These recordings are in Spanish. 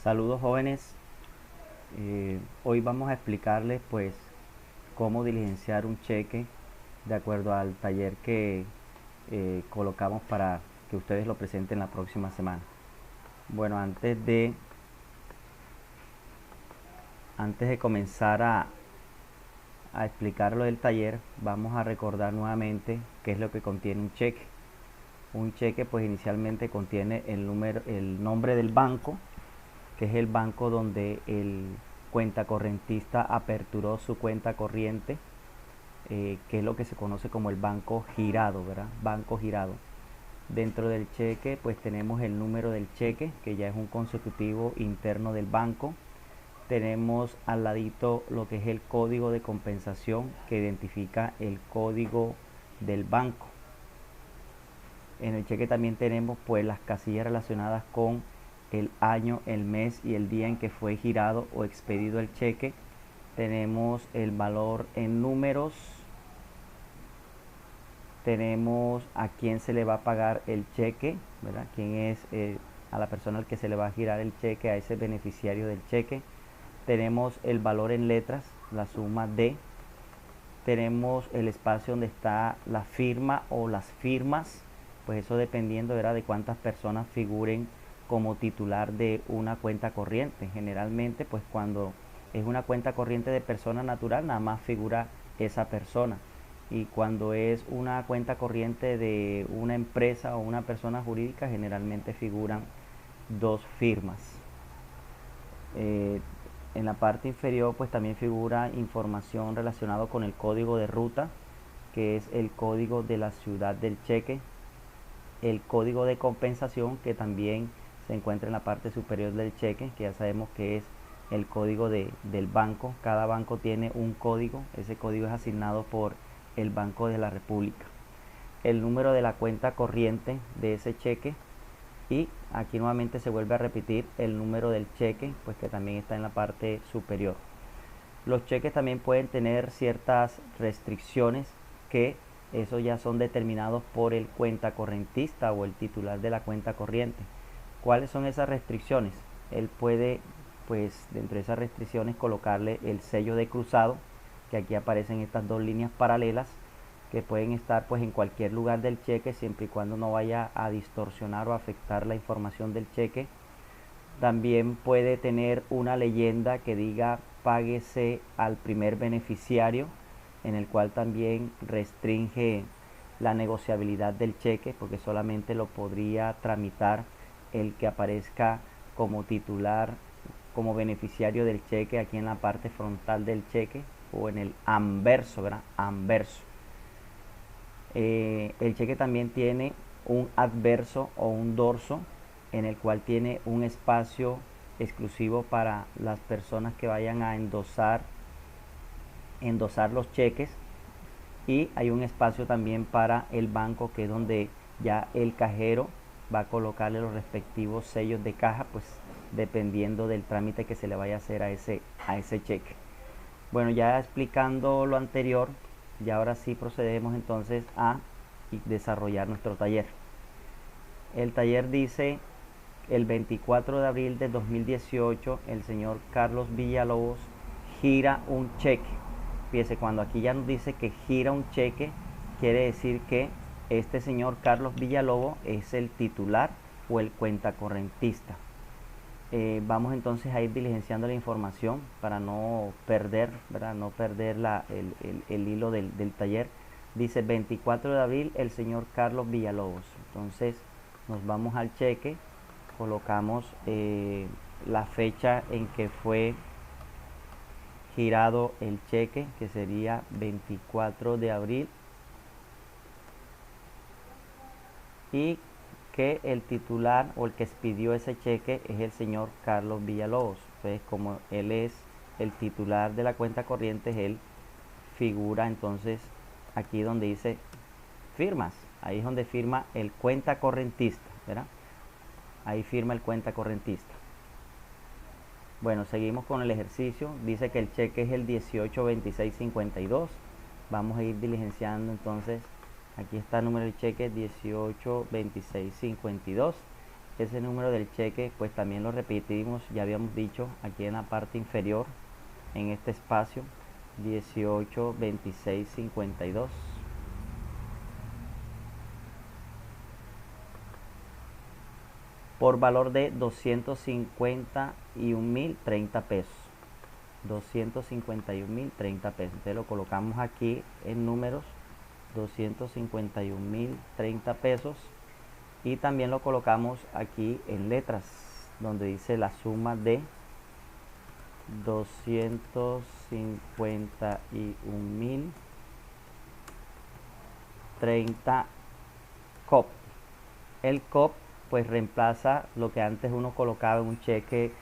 Saludos jóvenes. Hoy vamos a explicarles pues cómo diligenciar un cheque de acuerdo al taller que colocamos para que ustedes lo presenten la próxima semana. Bueno, antes de comenzar a explicar lo del taller, vamos a recordar nuevamente qué es lo que contiene un cheque. Un cheque pues inicialmente contiene el nombre del banco, que es el banco donde el cuentacorrentista aperturó su cuenta corriente, que es lo que se conoce como el banco girado, ¿verdad? Banco girado. Dentro del cheque pues tenemos el número del cheque, que ya es un consecutivo interno del banco. Tenemos al ladito lo que es el código de compensación, que identifica el código del banco. En el cheque también tenemos pues las casillas relacionadas con el año, el mes y el día en que fue girado o expedido el cheque. Tenemos el valor en números, tenemos a quién se le va a pagar el cheque, ¿verdad? Quién es a la persona al que se le va a girar el cheque, a ese beneficiario del cheque. Tenemos el valor en letras, la suma de. Tenemos el espacio donde está la firma o las firmas, pues eso dependiendo, ¿verdad?, de cuántas personas figuren como titular de una cuenta corriente. Generalmente pues cuando es una cuenta corriente de persona natural nada más figura esa persona, y cuando es una cuenta corriente de una empresa o una persona jurídica generalmente figuran dos firmas. En la parte inferior pues también figura información relacionada con el código de ruta, que es el código de la ciudad del cheque, el código de compensación, que también se encuentra en la parte superior del cheque, que ya sabemos que es el código del banco. Cada banco tiene un código, ese código es asignado por el Banco de la República. El número de la cuenta corriente de ese cheque, y aquí nuevamente se vuelve a repetir el número del cheque, pues que también está en la parte superior. Los cheques también pueden tener ciertas restricciones, que eso ya son determinados por el cuentacorrentista o el titular de la cuenta corriente. ¿Cuáles son esas restricciones? Él puede, pues dentro de esas restricciones, colocarle el sello de cruzado, que aquí aparecen estas dos líneas paralelas, que pueden estar pues en cualquier lugar del cheque, siempre y cuando no vaya a distorsionar o afectar la información del cheque. También puede tener una leyenda que diga páguese al primer beneficiario, en el cual también restringe la negociabilidad del cheque, porque solamente lo podría tramitar el que aparezca como titular, como beneficiario del cheque, aquí en la parte frontal del cheque o en el anverso, ¿verdad? Anverso. El cheque también tiene un adverso o un dorso, en el cual tiene un espacio exclusivo para las personas que vayan a endosar los cheques, y hay un espacio también para el banco, que es donde ya el cajero va a colocarle los respectivos sellos de caja, pues dependiendo del trámite que se le vaya a hacer a ese cheque. Bueno, ya explicando lo anterior, ya ahora sí procedemos entonces a desarrollar nuestro taller. El taller dice: el 24 de abril de 2018 el señor Carlos Villalobos gira un cheque. Fíjese, cuando aquí ya nos dice que gira un cheque, quiere decir que este señor Carlos Villalobos es el titular o el cuentacorrentista. Vamos entonces a ir diligenciando la información para no perder, ¿verdad? No perder el hilo del taller. Dice 24 de abril el señor Carlos Villalobos. Entonces nos vamos al cheque, colocamos la fecha en que fue girado el cheque, que sería 24 de abril, y que el titular o el que expidió ese cheque es el señor Carlos Villalobos. Entonces, como él es el titular de la cuenta corriente, él figura entonces aquí donde dice firmas. Ahí es donde firma el cuenta correntista, ¿verdad? Ahí firma el cuenta correntista. Bueno, seguimos con el ejercicio. Dice que el cheque es el 182652. Vamos a ir diligenciando entonces. Aquí está el número del cheque 182652. ese número del cheque pues también lo repetimos, ya habíamos dicho aquí en la parte inferior, en este espacio, 182652. Por valor de 251.030 pesos. 251.030 pesos. Entonces lo colocamos aquí en números, 251.030 pesos. Y también lo colocamos aquí en letras, donde dice la suma de 251.030 COP. El COP pues reemplaza lo que antes uno colocaba en un cheque,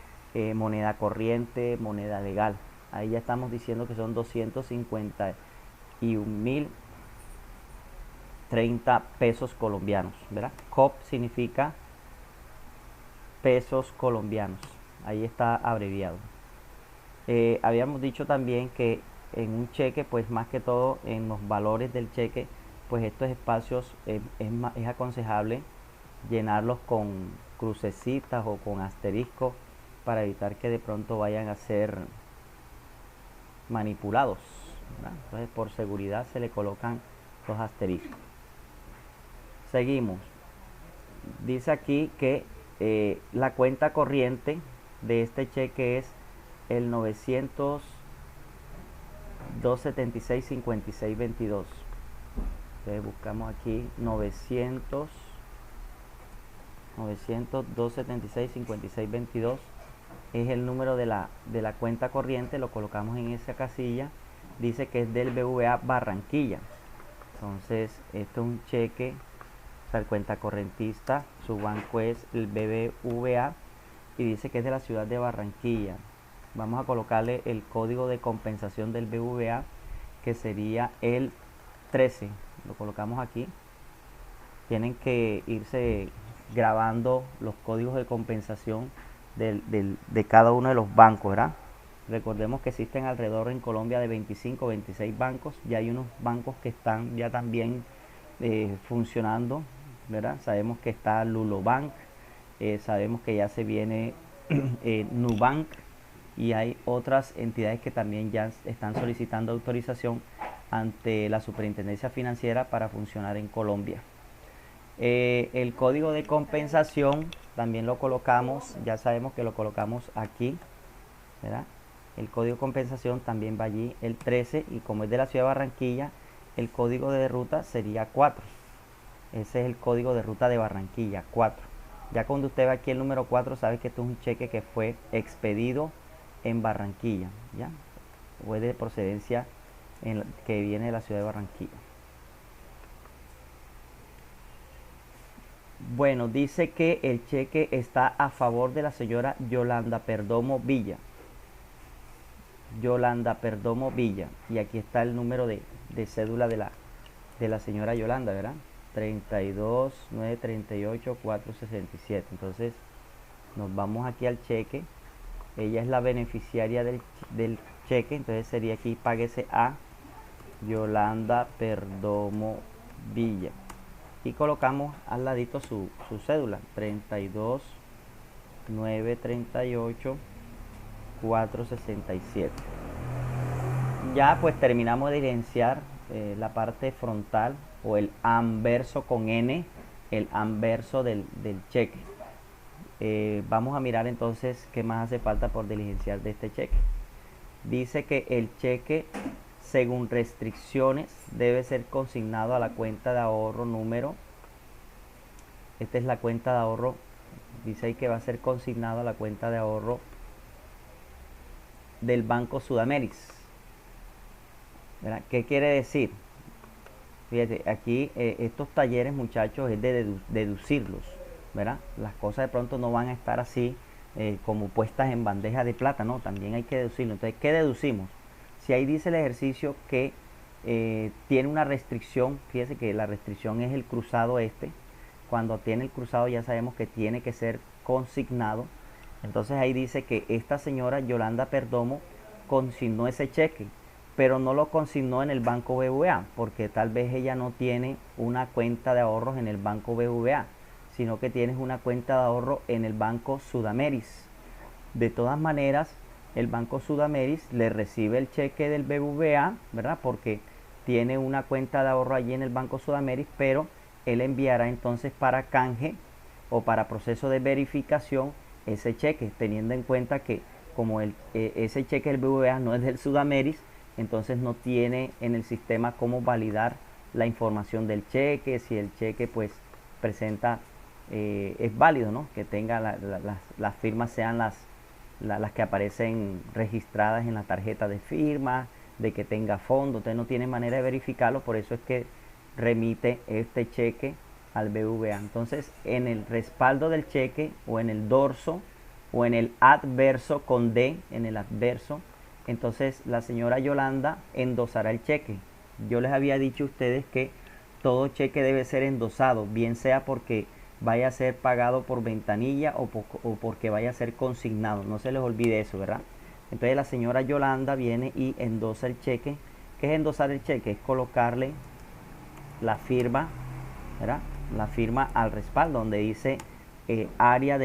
moneda corriente, moneda legal. Ahí ya estamos diciendo que son 251.030 pesos colombianos, ¿verdad? COP significa pesos colombianos. Ahí está abreviado. Habíamos dicho también que en un cheque, pues más que todo en los valores del cheque, pues estos espacios es aconsejable llenarlos con crucecitas o con asteriscos para evitar que de pronto vayan a ser manipulados, ¿verdad? Entonces por seguridad se le colocan los asteriscos. Seguimos. Dice aquí que la cuenta corriente de este cheque es el 900 276 56 22. Entonces buscamos aquí 900 276 56 22 es el número de la cuenta corriente, lo colocamos en esa casilla. Dice que es del BVA Barranquilla. Entonces esto es un cheque, o sea, el cuenta correntista, su banco es el BBVA y dice que es de la ciudad de Barranquilla. Vamos a colocarle el código de compensación del BVA, que sería el 13. Lo colocamos aquí. Tienen que irse grabando los códigos de compensación de cada uno de los bancos, ¿verdad? Recordemos que existen alrededor en Colombia de 25 26 bancos. Ya hay unos bancos que están ya también funcionando, ¿verdad? Sabemos que está Lulobank, sabemos que ya se viene Nubank, y hay otras entidades que también ya están solicitando autorización ante la Superintendencia Financiera para funcionar en Colombia. El código de compensación también lo colocamos, ya sabemos que lo colocamos aquí, ¿verdad? El código de compensación también va allí, el 13, y como es de la ciudad de Barranquilla, el código de ruta sería 4. Ese es el código de ruta de Barranquilla, 4. Ya cuando usted ve aquí el número 4, sabe que esto es un cheque que fue expedido en Barranquilla, ¿ya? O es de procedencia que viene de la ciudad de Barranquilla. Bueno, dice que el cheque está a favor de la señora Yolanda Perdomo Villa. Yolanda Perdomo Villa. Y aquí está el número de cédula de la señora Yolanda, ¿verdad? 32 938 467. Entonces, nos vamos aquí al cheque. Ella es la beneficiaria del cheque. Entonces sería aquí, páguese a Yolanda Perdomo Villa. Y colocamos al ladito su cédula, 32 938 467. Ya pues terminamos de evidenciar la parte frontal o el anverso con N, el anverso del cheque. Vamos a mirar entonces qué más hace falta por diligenciar de este cheque. Dice que el cheque, según restricciones, debe ser consignado a la cuenta de ahorro número. Esta es la cuenta de ahorro. Dice ahí que va a ser consignado a la cuenta de ahorro del Banco Sudamerix. ¿Verdad? ¿Qué quiere decir? Fíjate, aquí estos talleres, muchachos, es de deducirlos, ¿verdad? Las cosas de pronto no van a estar así como puestas en bandeja de plata, no, también hay que deducirlo. Entonces, ¿qué deducimos? Si ahí dice el ejercicio que tiene una restricción, fíjese que la restricción es el cruzado este. Cuando tiene el cruzado ya sabemos que tiene que ser consignado. Entonces ahí dice que esta señora Yolanda Perdomo consignó ese cheque, pero no lo consignó en el banco BVA, porque tal vez ella no tiene una cuenta de ahorros en el banco BVA, sino que tienes una cuenta de ahorro en el Banco Sudameris. De todas maneras, el Banco Sudameris le recibe el cheque del BBVA, ¿verdad? Porque tiene una cuenta de ahorro allí en el Banco Sudameris, pero él enviará entonces para canje o para proceso de verificación ese cheque, teniendo en cuenta que como ese cheque del BBVA no es del Sudameris, entonces no tiene en el sistema cómo validar la información del cheque, si el cheque pues presenta, es válido, ¿no? Que tenga las firmas sean las que aparecen registradas en la tarjeta de firma, de que tenga fondo, entonces no tiene manera de verificarlo, por eso es que remite este cheque al BBVA. Entonces, en el respaldo del cheque o en el dorso o en el adverso con D, en el adverso, entonces la señora Yolanda endosará el cheque. Yo les había dicho a ustedes que todo cheque debe ser endosado, bien sea porque vaya a ser pagado por ventanilla o porque vaya a ser consignado. No se les olvide eso, ¿verdad? Entonces la señora Yolanda viene y endosa el cheque. ¿Qué es endosar el cheque? Es colocarle la firma, ¿verdad? La firma al respaldo donde dice área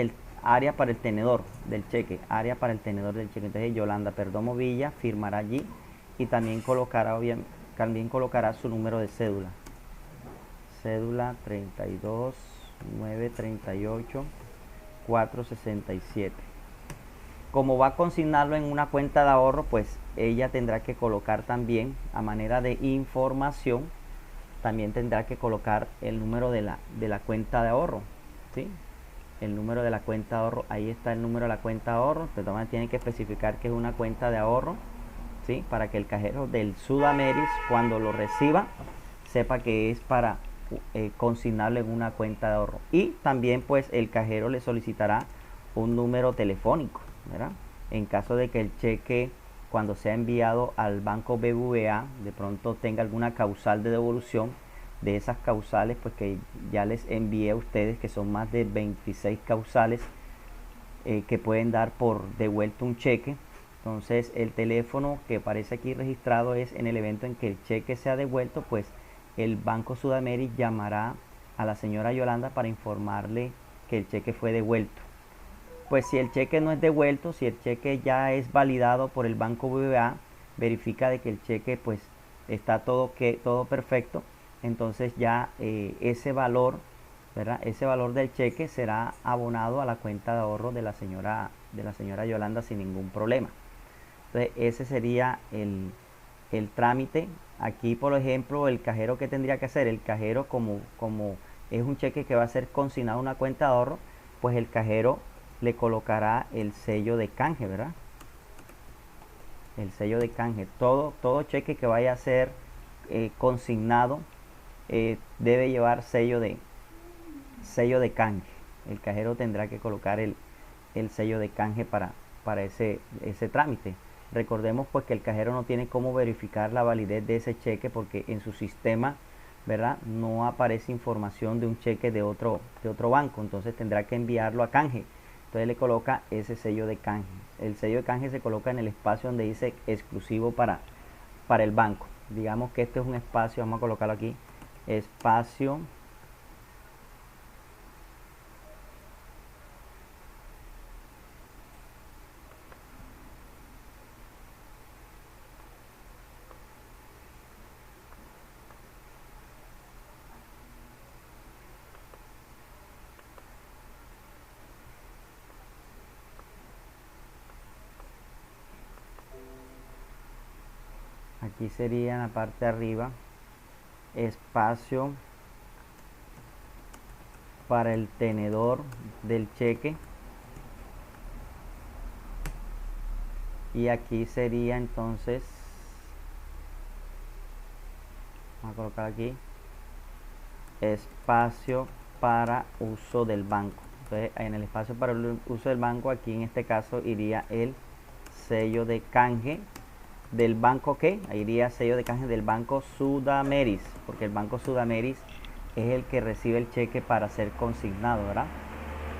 para el tenedor del cheque, área para el tenedor del cheque. Entonces Yolanda Perdomo Villa firmará allí y también colocará su número de cédula. Cédula 32 938 467. Como va a consignarlo en una cuenta de ahorro, pues ella tendrá que colocar también, a manera de información, también tendrá que colocar el número de la cuenta de ahorro, ¿sí? El número de la cuenta de ahorro, ahí está el número de la cuenta de ahorro, pero también tiene que especificar que es una cuenta de ahorro, ¿sí? Para que el cajero del Sudameris, cuando lo reciba, sepa que es para consignarlo en una cuenta de ahorro. Y también pues el cajero le solicitará un número telefónico, ¿verdad? En caso de que el cheque, cuando sea enviado al banco BBVA, de pronto tenga alguna causal de devolución, de esas causales pues que ya les envié a ustedes, que son más de 26 causales que pueden dar por devuelto un cheque. Entonces el teléfono que aparece aquí registrado es en el evento en que el cheque sea devuelto, pues el Banco Sudameris llamará a la señora Yolanda para informarle que el cheque fue devuelto. Pues si el cheque no es devuelto, si el cheque ya es validado por el Banco BBVA, verifica de que el cheque pues está todo perfecto, entonces ya ese valor, ¿verdad? Ese valor del cheque será abonado a la cuenta de ahorro de la señora Yolanda sin ningún problema. Entonces ese sería el trámite. Aquí por ejemplo el cajero, que tendría que hacer el cajero, como es un cheque que va a ser consignado a una cuenta de ahorro, pues el cajero le colocará el sello de canje, ¿verdad? El sello de canje. Todo cheque que vaya a ser consignado debe llevar sello de canje. El cajero tendrá que colocar el sello de canje para ese trámite. Recordemos pues que el cajero no tiene cómo verificar la validez de ese cheque, porque en su sistema, ¿verdad?, no aparece información de un cheque de otro banco, entonces tendrá que enviarlo a canje. Entonces le coloca ese sello de canje. El sello de canje se coloca en el espacio donde dice exclusivo para el banco. Digamos que este es un espacio, vamos a colocarlo aquí, espacio aquí sería en la parte de arriba, espacio para el tenedor del cheque, y aquí sería entonces, vamos a colocar aquí, espacio para uso del banco. Entonces en el espacio para el uso del banco, aquí en este caso iría el sello de canje del banco, que ahí iría sello de canje del Banco Sudameris, porque el Banco Sudameris es el que recibe el cheque para ser consignado, ¿verdad?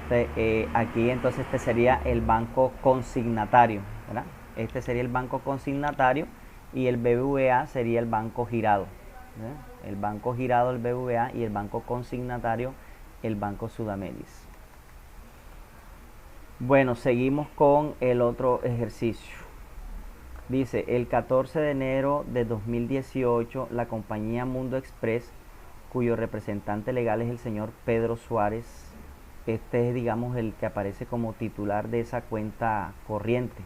Entonces, aquí entonces este sería el banco consignatario, ¿verdad? Este sería el banco consignatario y el BBVA sería el banco girado, ¿verdad? El banco girado, el BBVA, y el banco consignatario el Banco Sudamericano. Bueno, seguimos con el otro ejercicio. Dice, el 14 de enero de 2018, la compañía Mundo Express, cuyo representante legal es el señor Pedro Suárez, este es, digamos, el que aparece como titular de esa cuenta corriente.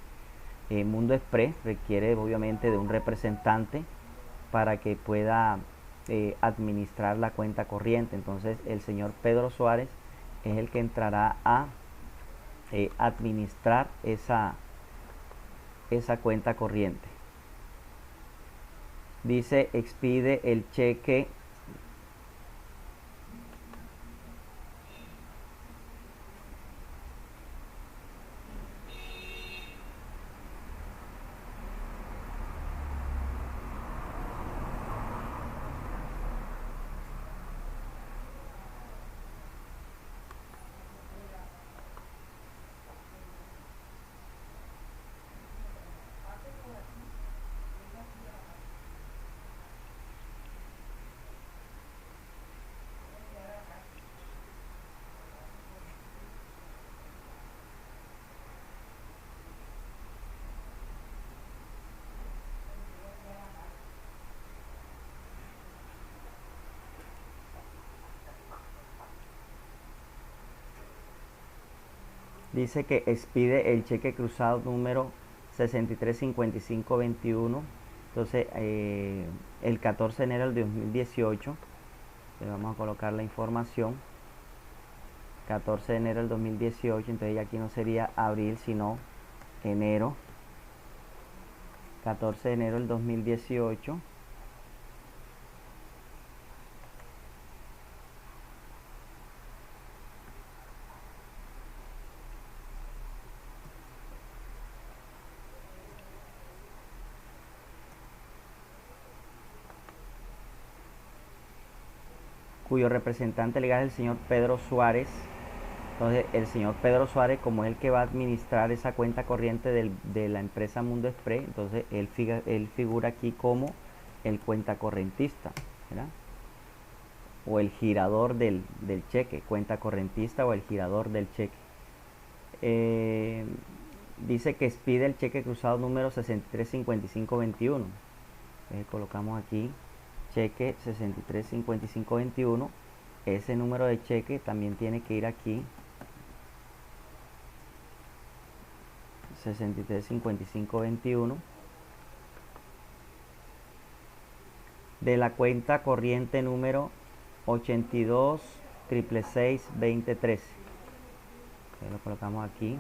Mundo Express requiere obviamente de un representante para que pueda administrar la cuenta corriente. Entonces el señor Pedro Suárez es el que entrará a administrar esa cuenta corriente. Dice, expide el cheque dice que expide el cheque cruzado número 635521. Entonces, el 14 de enero del 2018, le vamos a colocar la información. 14 de enero del 2018, entonces ya aquí no sería abril, sino enero. 14 de enero del 2018. Cuyo representante legal es el señor Pedro Suárez. Entonces el señor Pedro Suárez, como es el que va a administrar esa cuenta corriente de la empresa Mundo Express, entonces él figura aquí como el cuenta correntista, ¿verdad? O el girador del cheque, cuenta correntista o el girador del cheque. Dice que expide el cheque cruzado número 635521. Colocamos aquí cheque 635521. Ese número de cheque también tiene que ir aquí, 635521, de la cuenta corriente número 82 666 2013. Lo colocamos aquí,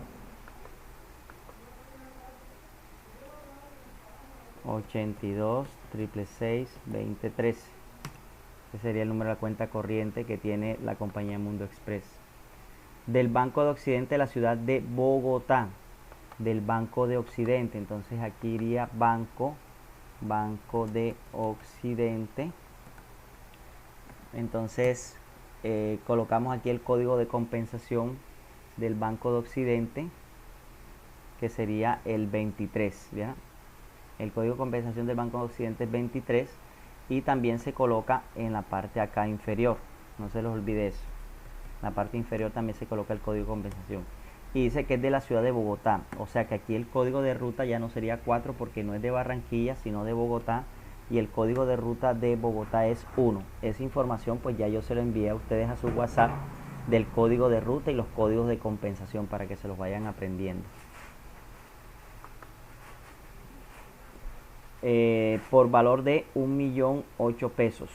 82 666 2013. Ese sería el número de la cuenta corriente que tiene la compañía Mundo Express. Del Banco de Occidente de la ciudad de Bogotá, del Banco de Occidente. Entonces aquí iría Banco de Occidente. Entonces colocamos aquí el código de compensación del Banco de Occidente, que sería el 23, ¿ya? El código de compensación del Banco de Occidente es 23, y también se coloca en la parte acá inferior, no se les olvide eso. En la parte inferior también se coloca el código de compensación, y dice que es de la ciudad de Bogotá, o sea que aquí el código de ruta ya no sería 4 porque no es de Barranquilla sino de Bogotá, y el código de ruta de Bogotá es 1. Esa información pues ya yo se lo envié a ustedes a su WhatsApp, del código de ruta y los códigos de compensación, para que se los vayan aprendiendo. Por valor de 1.008.000 pesos.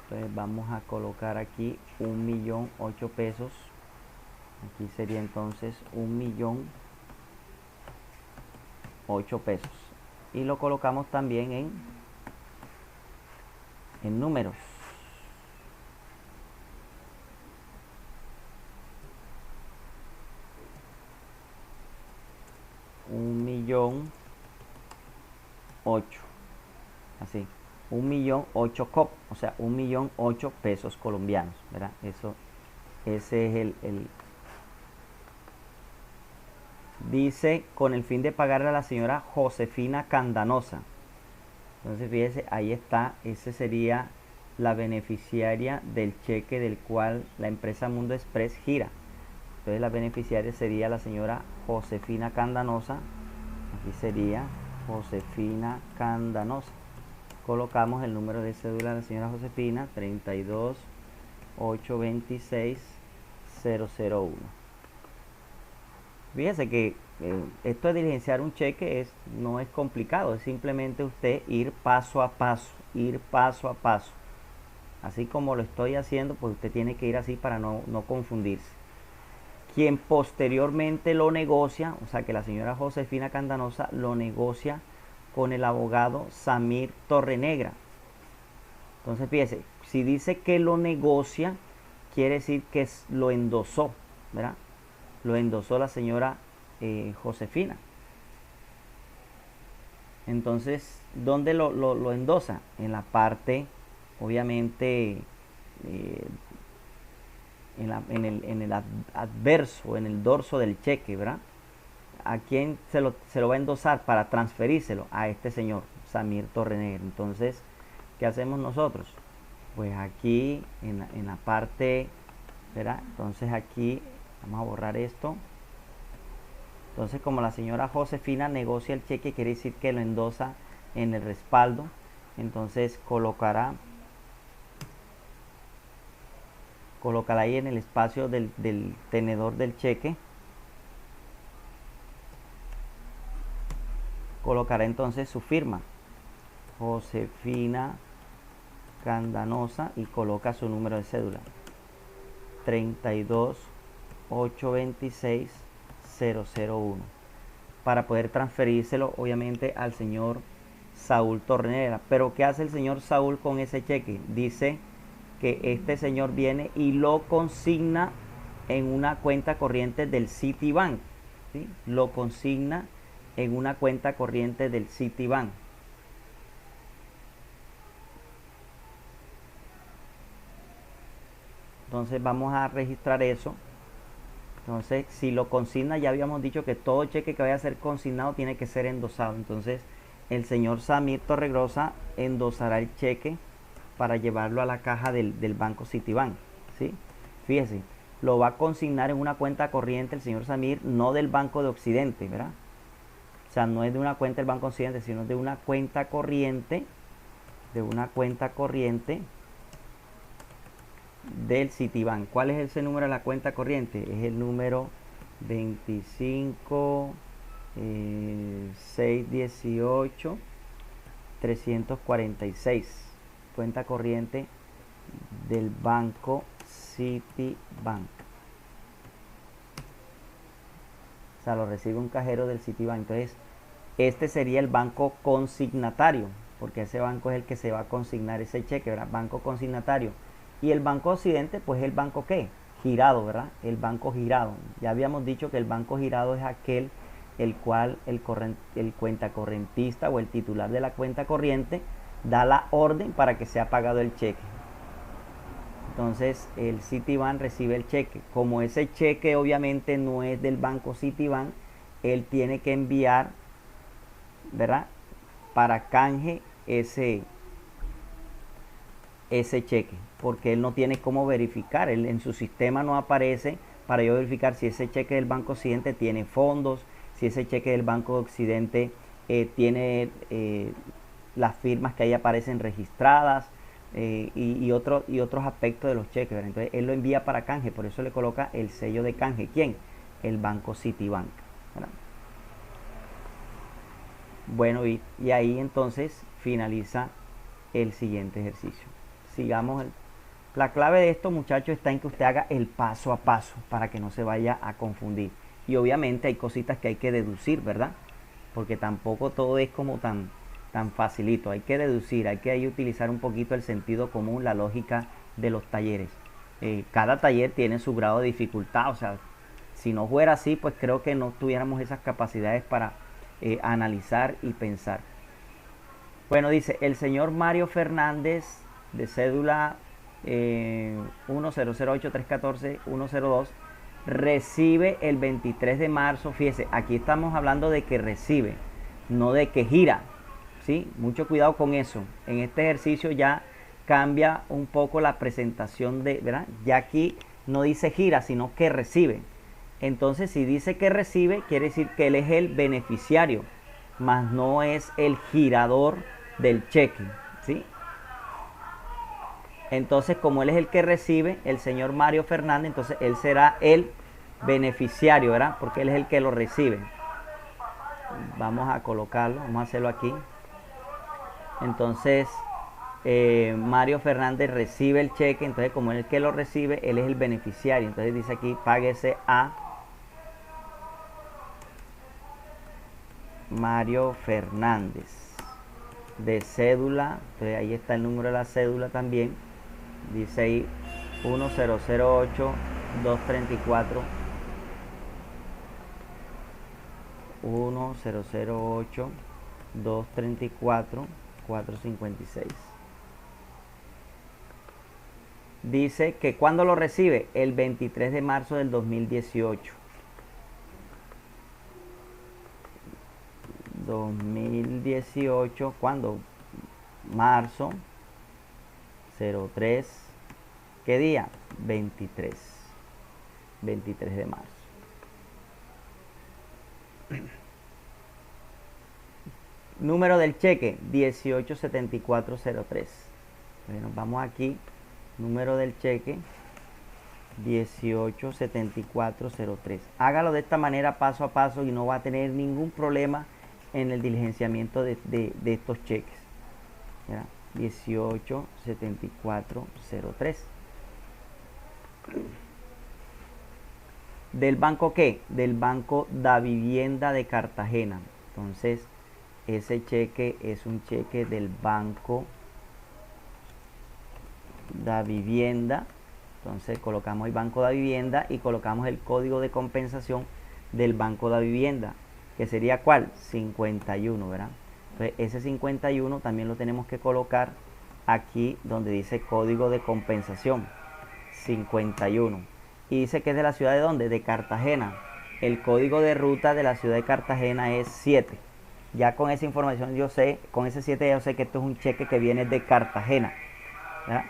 Entonces vamos a colocar aquí 1.008.000 pesos. Aquí sería entonces 1.008.000 pesos. Y lo colocamos también en números. Un millón 8, así, 1.008.000 COP, o sea 1.008.000 pesos colombianos, ¿verdad? Ese es el dice, con el fin de pagarle a la señora Josefina Candanosa. Entonces fíjese, ahí está, ese sería la beneficiaria del cheque del cual la empresa Mundo Express gira. Entonces la beneficiaria sería la señora Josefina Candanosa. Aquí sería Josefina Candanosa. Colocamos el número de cédula de la señora Josefina, 32826-001. Fíjese que esto de diligenciar un cheque no es complicado, es simplemente usted ir paso a paso, Así como lo estoy haciendo, pues usted tiene que ir así para no confundirse. Quien posteriormente lo negocia, o sea que la señora Josefina Candanosa lo negocia con el abogado Samir Torrenegra. Entonces fíjese, si dice que lo negocia, quiere decir que lo endosó, ¿verdad? Lo endosó la señora Josefina. Entonces, ¿dónde lo endosa? En la parte, obviamente, en el adverso, en el dorso del cheque, ¿verdad? ¿A quién se lo va a endosar para transferírselo? A este señor, Samir Torrenegra. Entonces, ¿qué hacemos nosotros? Pues aquí, en la parte, ¿verdad? Entonces aquí, vamos a borrar esto. Entonces, como la señora Josefina negocia el cheque, quiere decir que lo endosa en el respaldo. Entonces colocará ahí en el espacio del tenedor del cheque. Colocará entonces su firma, Josefina Candanosa, y coloca su número de cédula, 32826-001, para poder transferírselo obviamente al señor Saúl Torrenegra. Pero ¿qué hace el señor Saúl con ese cheque? Dice que este señor viene y lo consigna en una cuenta corriente del Citibank, ¿sí? Lo consigna en una cuenta corriente del Citibank. Entonces vamos a registrar eso. Entonces, si lo consigna, ya habíamos dicho que todo cheque que vaya a ser consignado tiene que ser endosado. Entonces, el señor Samir Torregrosa endosará el cheque para llevarlo a la caja del banco Citibank, ¿sí? Fíjese, lo va a consignar en una cuenta corriente el señor Samir, no del Banco de Occidente, ¿verdad? O sea, no es de una cuenta del Banco Occidente, sino de una cuenta corriente, del Citibank. ¿Cuál es ese número de la cuenta corriente? Es el número 25 618 346, cuenta corriente del banco Citibank. O sea, lo recibe un cajero del Citibank. Entonces, este sería el banco consignatario, porque ese banco es el que se va a consignar ese cheque, ¿verdad? Banco consignatario. Y el Banco Occidente, pues el banco ¿qué? Girado, ¿verdad? El banco girado. Ya habíamos dicho que el banco girado es aquel el cual el cuentacorrentista o el titular de la cuenta corriente da la orden para que sea pagado el cheque. Entonces el Citibank recibe el cheque. Como ese cheque obviamente no es del banco Citibank, él tiene que enviar, ¿verdad?, para canje ese cheque, porque él no tiene cómo verificar, él en su sistema no aparece para yo verificar si ese cheque del Banco Occidente tiene fondos, si ese cheque del Banco Occidente tiene las firmas que ahí aparecen registradas, y otros aspectos de los cheques, ¿verdad? Entonces él lo envía para canje, por eso le coloca el sello de canje. ¿Quién? El Banco Citibank, ¿verdad? Bueno, y ahí entonces finaliza el siguiente ejercicio. Sigamos. La clave de esto, muchachos, está en que usted haga el paso a paso para que no se vaya a confundir. Y obviamente hay cositas que hay que deducir, ¿verdad? Porque tampoco todo es como tan facilito. Hay que deducir, hay que ahí utilizar un poquito el sentido común, la lógica de los talleres. Cada taller tiene su grado de dificultad. O sea, si no fuera así, pues creo que no tuviéramos esas capacidades para analizar y pensar. Bueno, dice el señor Mario Fernández, de cédula 1008314-102, recibe el 23 de marzo. Fíjese, aquí estamos hablando de que recibe, no de que gira, ¿sí? Mucho cuidado con eso. En este ejercicio ya cambia un poco la presentación de, ¿verdad? Ya aquí no dice gira, sino que recibe. Entonces, si dice que recibe, quiere decir que él es el beneficiario, más no es el girador del cheque, ¿sí? Entonces, como él es el que recibe, el señor Mario Fernández, entonces él será el beneficiario, ¿verdad? Porque él es el que lo recibe. Vamos a colocarlo, vamos a hacerlo aquí. Entonces, Mario Fernández recibe el cheque, entonces como él es el que lo recibe, él es el beneficiario. Entonces dice aquí, páguese a Mario Fernández, de cédula, entonces ahí está el número de la cédula también, dice ahí 1008 234 1008 234 456. Dice que cuando lo recibe, el 23 de marzo del 2018. 2018, ¿cuándo? Marzo 03. ¿Qué día? 23 de marzo. Número del cheque 187403. Bueno, vamos aquí. Número del cheque 187403. Hágalo de esta manera paso a paso y no va a tener ningún problema en el diligenciamiento de estos cheques. ¿Ya? 187403. ¿Del banco qué? Del Banco Davivienda de Cartagena. Entonces, ese cheque es un cheque del Banco Davivienda. Entonces colocamos el Banco Davivienda y colocamos el código de compensación del Banco Davivienda, que sería ¿cuál? 51, ¿verdad? Entonces ese 51 también lo tenemos que colocar aquí donde dice código de compensación 51. Y dice que es de la ciudad de ¿dónde? De Cartagena. El código de ruta de la ciudad de Cartagena es 7. Ya con esa información yo sé, con ese 7 yo sé que esto es un cheque que viene de Cartagena, ¿verdad?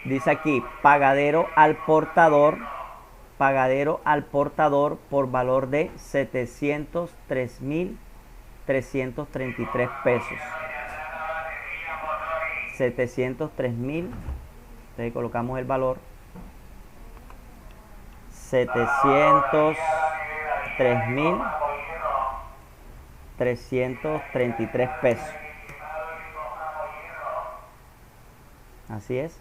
Dice aquí, pagadero al portador por valor de 703.333 pesos. 703.000, entonces colocamos el valor, 703.333 pesos. Así es.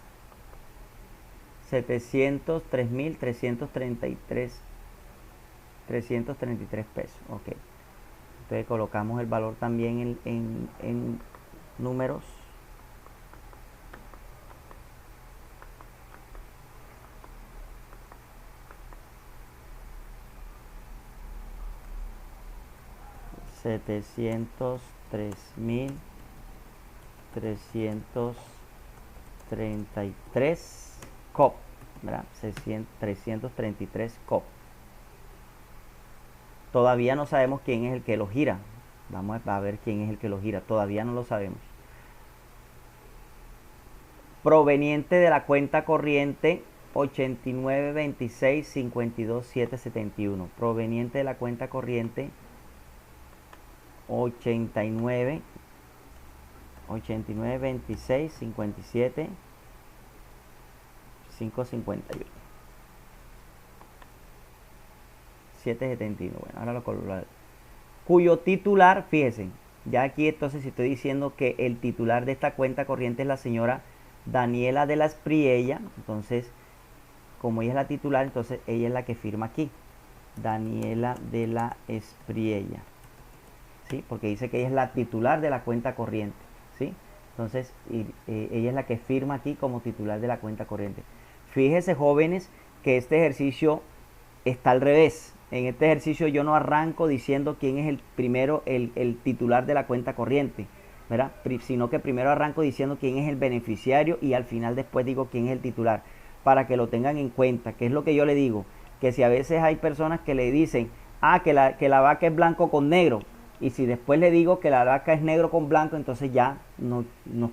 703.333 pesos. Ok. Entonces colocamos el valor también en números. $703.333 COP, ¿verdad? 333 COP. Todavía no sabemos quién es el que lo gira. Vamos a ver quién es el que lo gira. Todavía no lo sabemos. Proveniente de la cuenta corriente 892652.771. Proveniente de la cuenta corriente 892657 551 771. Bueno, ahora lo coloco. Cuyo titular, fíjense, ya aquí entonces si estoy diciendo que el titular de esta cuenta corriente es la señora Daniela de la Espriella, entonces como ella es la titular, entonces ella es la que firma aquí, Daniela de la Espriella, ¿sí? Porque dice que ella es la titular de la cuenta corriente, ¿sí? Entonces ella es la que firma aquí como titular de la cuenta corriente. Fíjense, jóvenes, que este ejercicio está al revés. En este ejercicio yo no arranco diciendo quién es el primero, el titular de la cuenta corriente, ¿verdad? Sino que primero arranco diciendo quién es el beneficiario y al final después digo quién es el titular, para que lo tengan en cuenta, que es lo que yo le digo, que si a veces hay personas que le dicen, que la vaca es blanco con negro, Y si después le digo que la albahaca es negro con blanco, entonces ya nos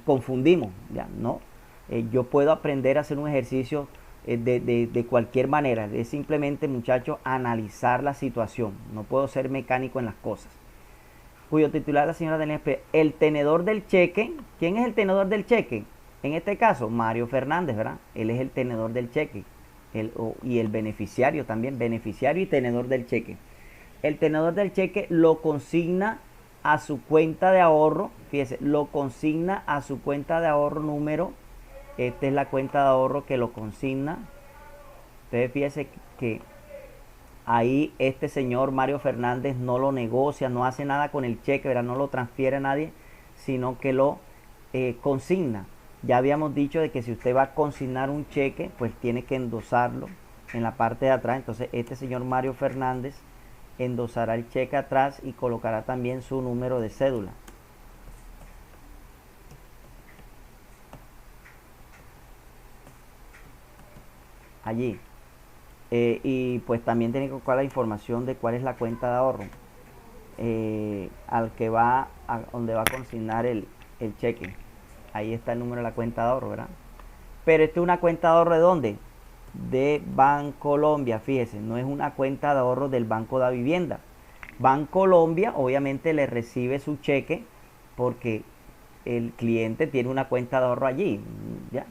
confundimos. Ya no. Yo puedo aprender a hacer un ejercicio de cualquier manera. Es simplemente, muchachos, analizar la situación. No puedo ser mecánico en las cosas. Cuyo titular la señora Daniela Espriella. El tenedor del cheque. ¿Quién es el tenedor del cheque? En este caso, Mario Fernández, ¿verdad? Él es el tenedor del cheque. Y el beneficiario también. Beneficiario y tenedor del cheque. El tenedor del cheque lo consigna a su cuenta de ahorro. Fíjese, lo consigna a su cuenta de ahorro número. Esta es la cuenta de ahorro que lo consigna. Entonces fíjese que ahí este señor Mario Fernández no lo negocia, no hace nada con el cheque, ¿verdad? No lo transfiere a nadie, sino que lo consigna. Ya habíamos dicho de que si usted va a consignar un cheque, pues tiene que endosarlo en la parte de atrás. Entonces este señor Mario Fernández endosará el cheque atrás y colocará también su número de cédula. Allí. Y pues también tiene que colocar la información de cuál es la cuenta de ahorro al que va a donde va a consignar el cheque. Ahí está el número de la cuenta de ahorro, ¿verdad? Pero esto es una cuenta de ahorro, ¿de dónde? De Bancolombia, fíjese, no es una cuenta de ahorro del Banco de la Vivienda. Bancolombia obviamente le recibe su cheque porque el cliente tiene una cuenta de ahorro allí, ¿ya?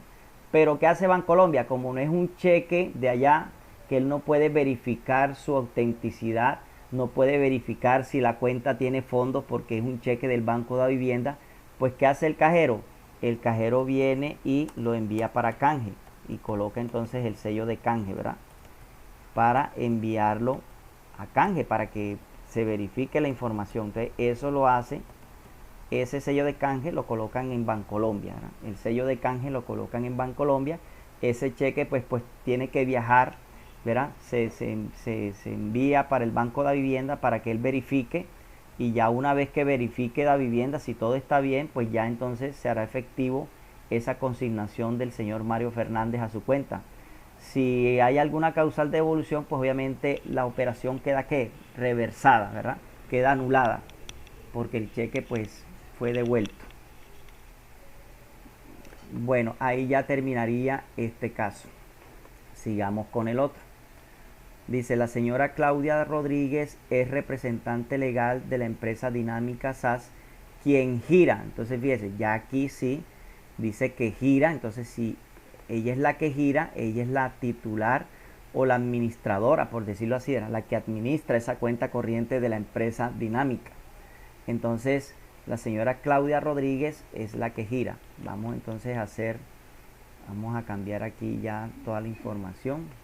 Pero ¿qué hace Bancolombia? Como no es un cheque de allá, que él no puede verificar su autenticidad, no puede verificar si la cuenta tiene fondos porque es un cheque del Banco de la Vivienda, pues ¿qué hace el cajero? El cajero viene y lo envía para canje y coloca entonces el sello de canje, ¿verdad? Para enviarlo a canje, para que se verifique la información. Entonces eso lo hace, ese sello de canje lo colocan en Bancolombia, ¿verdad? El sello de canje lo colocan en Bancolombia. Ese cheque pues tiene que viajar, ¿verdad? Se envía para el Banco de la Vivienda para que él verifique, y ya una vez que verifique la vivienda, si todo está bien, pues ya entonces se hará efectivo esa consignación del señor Mario Fernández a su cuenta. Si hay alguna causal de devolución, pues obviamente la operación queda ¿qué? Reversada, ¿verdad? Queda anulada, porque el cheque pues fue devuelto. Bueno, ahí ya terminaría este caso. Sigamos con el otro. Dice, la señora Claudia Rodríguez es representante legal de la empresa Dinámica SAS, quien gira. Entonces fíjese, ya aquí sí dice que gira. Entonces si ella es la que gira, ella es la titular o la administradora, por decirlo así, era la que administra esa cuenta corriente de la empresa Dinámica. Entonces la señora Claudia Rodríguez es la que gira. Vamos entonces a hacer, vamos a cambiar aquí ya toda la información.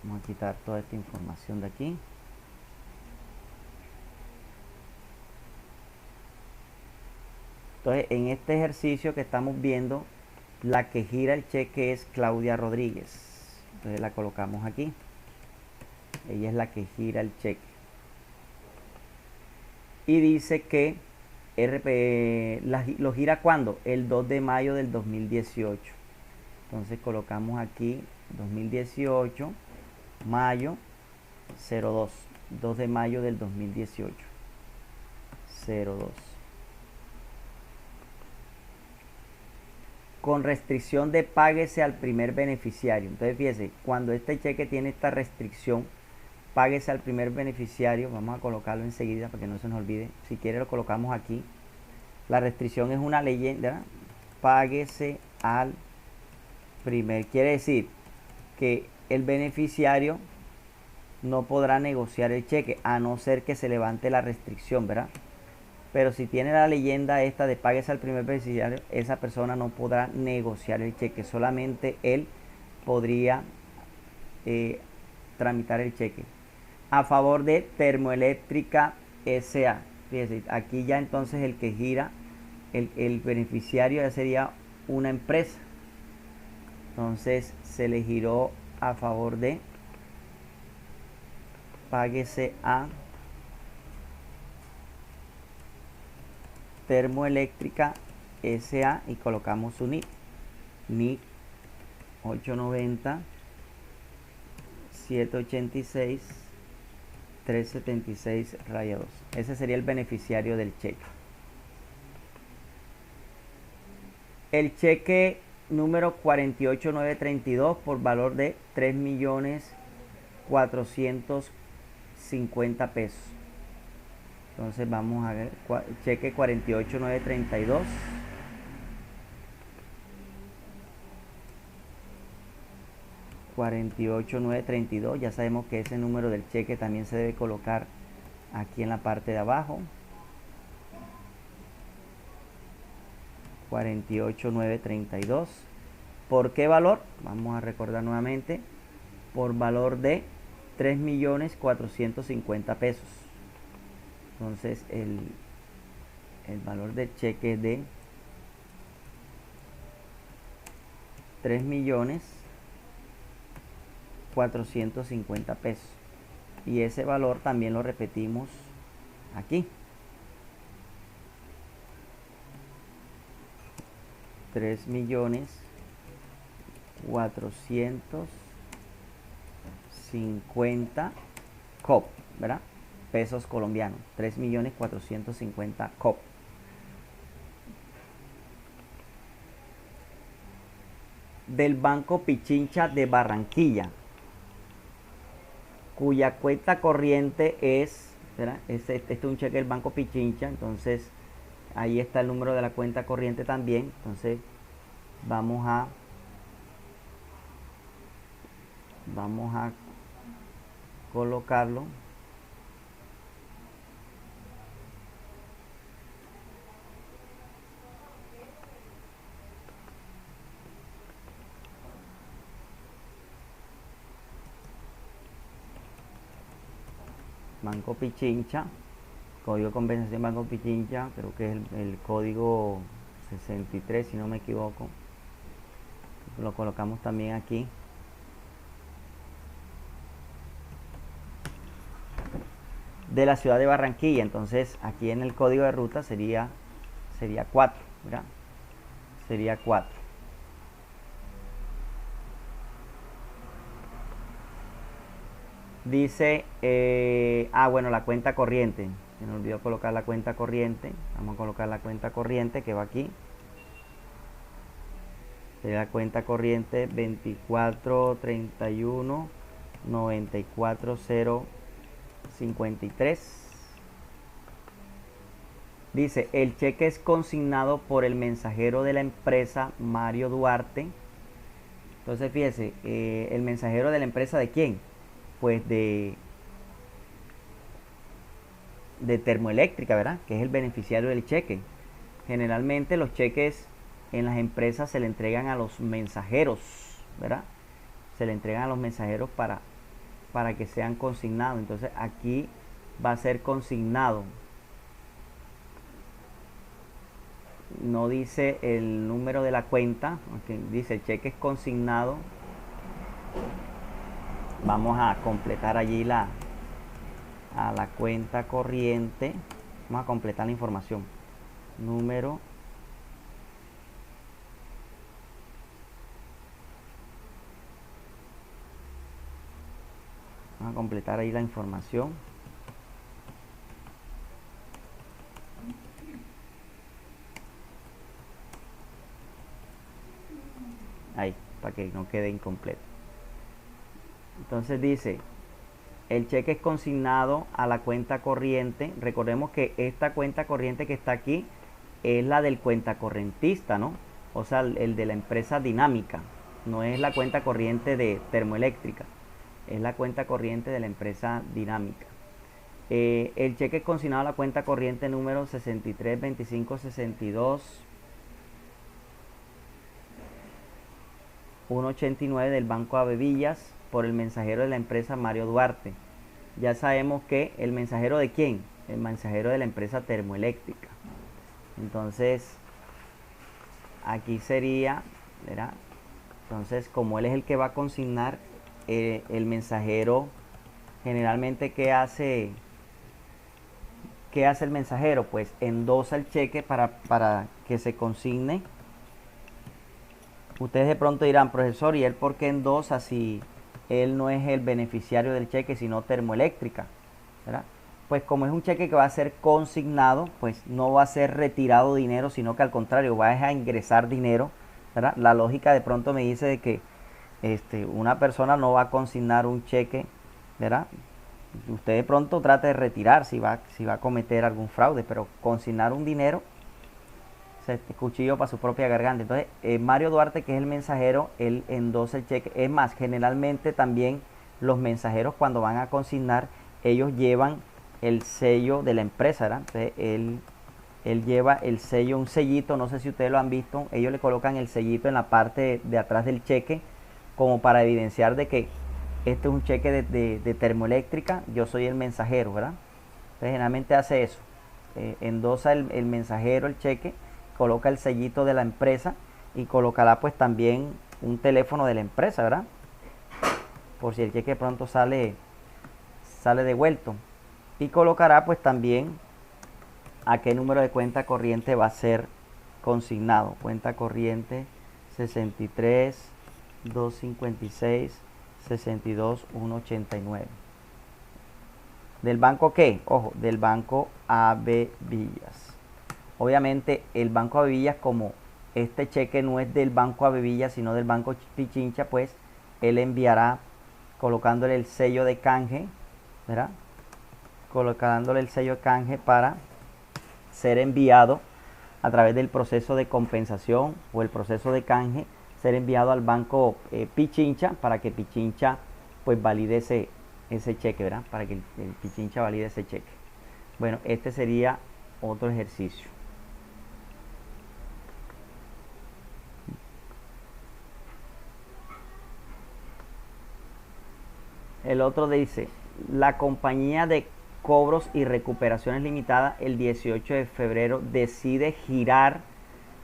Vamos a quitar toda esta información de aquí. Entonces, en este ejercicio que estamos viendo, la que gira el cheque es Claudia Rodríguez. Entonces la colocamos aquí. Ella es la que gira el cheque. Y dice que lo gira ¿cuándo? El 2 de mayo del 2018. Entonces colocamos aquí 2018, mayo 02. 2 de mayo del 2018. 02. Con restricción de páguese al primer beneficiario. Entonces fíjese, cuando este cheque tiene esta restricción, páguese al primer beneficiario. Vamos a colocarlo enseguida para que no se nos olvide. Si quiere lo colocamos aquí. La restricción es una leyenda. Páguese al primer. Quiere decir que el beneficiario no podrá negociar el cheque a no ser que se levante la restricción, ¿verdad? Pero si tiene la leyenda esta de páguese al primer beneficiario, esa persona no podrá negociar el cheque. Solamente él podría tramitar el cheque. A favor de Termoeléctrica S.A. Fíjense, aquí ya entonces el que gira, el beneficiario ya sería una empresa. Entonces se le giró a favor de páguese a Termoeléctrica S.A. y colocamos su NIP. NIC 890 786 376 raya 2. Ese sería el beneficiario del cheque. El cheque número 48932 por valor de 3.450.000 pesos. Entonces vamos a ver, cheque 48932. 48932, ya sabemos que ese número del cheque también se debe colocar aquí en la parte de abajo. 48932. ¿Por qué valor? Vamos a recordar nuevamente. Por valor de 3.450.000 pesos. Entonces el valor del cheque es de 3.450.000 pesos. Y ese valor también lo repetimos aquí. 3.450.000 COP, ¿verdad? Pesos colombianos. 3.450.000 COP. Del Banco Pichincha de Barranquilla, cuya cuenta corriente es, ¿verdad? Este es un cheque del Banco Pichincha, entonces ahí está el número de la cuenta corriente también. Entonces vamos a colocarlo. Banco Pichincha, código de compensación Banco Pichincha, creo que es el código 63 si no me equivoco. Lo colocamos también aquí. De la ciudad de Barranquilla, entonces aquí en el código de ruta sería 4, ¿verdad? Sería 4. Dice, bueno, la cuenta corriente. Se me olvidó colocar la cuenta corriente. Vamos a colocar la cuenta corriente que va aquí. Sería la cuenta corriente 2431 94053. Dice, el cheque es consignado por el mensajero de la empresa Mario Duarte. Entonces fíjese, el mensajero de la empresa, ¿de quién? Pues de Termoeléctrica, ¿verdad? Que es el beneficiario del cheque. Generalmente los cheques en las empresas se le entregan a los mensajeros, ¿verdad? Se le entregan a los mensajeros para que sean consignados. Entonces aquí va a ser consignado. No dice el número de la cuenta, okay, dice el cheque es consignado. Vamos a completar allí a la cuenta corriente. Vamos a completar la información. Número vamos a completar ahí la información. Ahí, para que no quede incompleto. Entonces dice, el cheque es consignado a la cuenta corriente. Recordemos que esta cuenta corriente que está aquí es la del cuentacorrentista, ¿no? O sea, el de la empresa dinámica. No es la cuenta corriente de Termoeléctrica. Es la cuenta corriente de la empresa dinámica. El cheque es consignado a la cuenta corriente número 632562 189 del Banco Avevillas por el mensajero de la empresa Mario Duarte. Ya sabemos que el mensajero de quién, el mensajero de la empresa Termoeléctrica. Entonces aquí sería, ¿verdad? Entonces como él es el que va a consignar, el mensajero generalmente ¿qué hace el mensajero? Pues endosa el cheque para que se consigne Ustedes de pronto dirán, profesor, ¿y él por qué endosa si él no es el beneficiario del cheque, sino Termoeléctrica? ¿Verdad? Pues como es un cheque que va a ser consignado, pues no va a ser retirado dinero, sino que al contrario, va a ingresar dinero, ¿verdad? La lógica de pronto me dice de que una persona no va a consignar un cheque, ¿verdad? Usted de pronto trate de retirar si va a cometer algún fraude, pero consignar un dinero, cuchillo para su propia garganta. Entonces, Mario Duarte, que es el mensajero, él endosa el cheque. Es más, generalmente también los mensajeros cuando van a consignar, ellos llevan el sello de la empresa, ¿verdad? Entonces, él lleva el sello, un sellito, no sé si ustedes lo han visto, ellos le colocan el sellito en la parte de atrás del cheque, como para evidenciar de que este es un cheque de Termoeléctrica, yo soy el mensajero, ¿verdad? Entonces, generalmente hace eso, endosa el mensajero el cheque, coloca el sellito de la empresa y colocará pues también un teléfono de la empresa, ¿verdad? Por si el cheque pronto sale devuelto. Y colocará pues también a qué número de cuenta corriente va a ser consignado. Cuenta corriente 63 256 62 189. ¿Del banco qué? Ojo, del banco AB Villas. Obviamente el banco AB Villas, como este cheque no es del banco AB Villas, sino del banco Pichincha, pues él enviará colocándole el sello de canje, ¿verdad? Colocándole el sello de canje para ser enviado a través del proceso de compensación o el proceso de canje, ser enviado al banco Pichincha para que Pichincha pues valide ese cheque, ¿verdad? Para que el Pichincha valide ese cheque. Bueno, este sería otro ejercicio. El otro dice, la compañía de cobros y recuperaciones limitada el 18 de febrero decide girar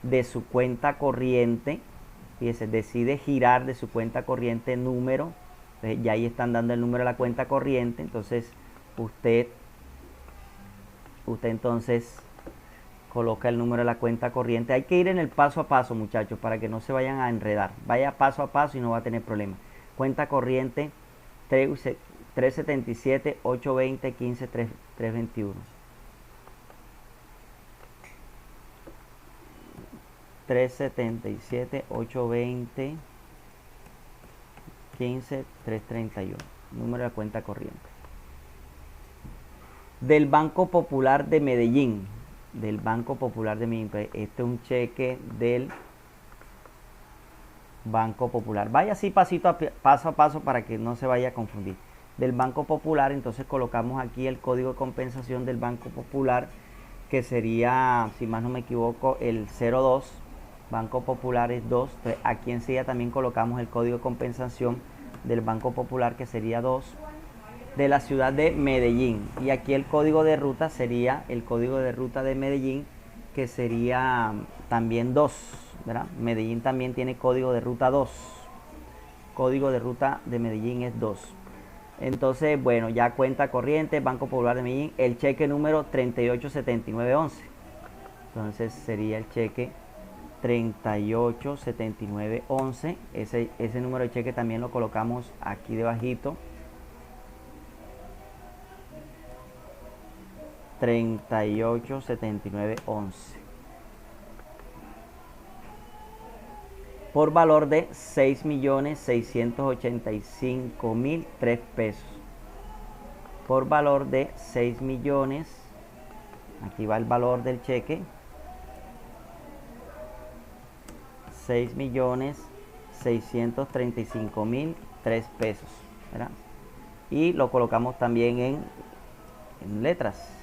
de su cuenta corriente, fíjese, decide girar de su cuenta corriente número, ya ahí están dando el número de la cuenta corriente, entonces usted entonces coloca el número de la cuenta corriente. Hay que ir en el paso a paso, muchachos, para que no se vayan a enredar. Vaya paso a paso y no va a tener problema. Cuenta corriente 377 820 15 321. 377 820 15 331. Número de la cuenta corriente. Del Banco Popular de Medellín. Del Banco Popular de Medellín. Este es un cheque del Banco Popular. Vaya así paso a paso para que no se vaya a confundir. Del Banco Popular, entonces colocamos aquí el código de compensación del Banco Popular, que sería, si más no me equivoco, el 02. Banco Popular es 2. Entonces, aquí enseguida también colocamos el código de compensación del Banco Popular, que sería 2, de la ciudad de Medellín. Y aquí el código de ruta sería el código de ruta de Medellín, que sería también 2, ¿verdad? Medellín también tiene código de ruta 2. Código de ruta de Medellín es 2. Entonces, bueno, ya cuenta corriente, Banco Popular de Medellín, el cheque número 387911. Entonces sería el cheque 387911. Ese número de cheque también lo colocamos aquí debajito. 387911. Por valor de 6.685.003 pesos. Por valor de 6 millones, aquí va el valor del cheque, 6.635.003 pesos, ¿verdad? Y lo colocamos también en letras.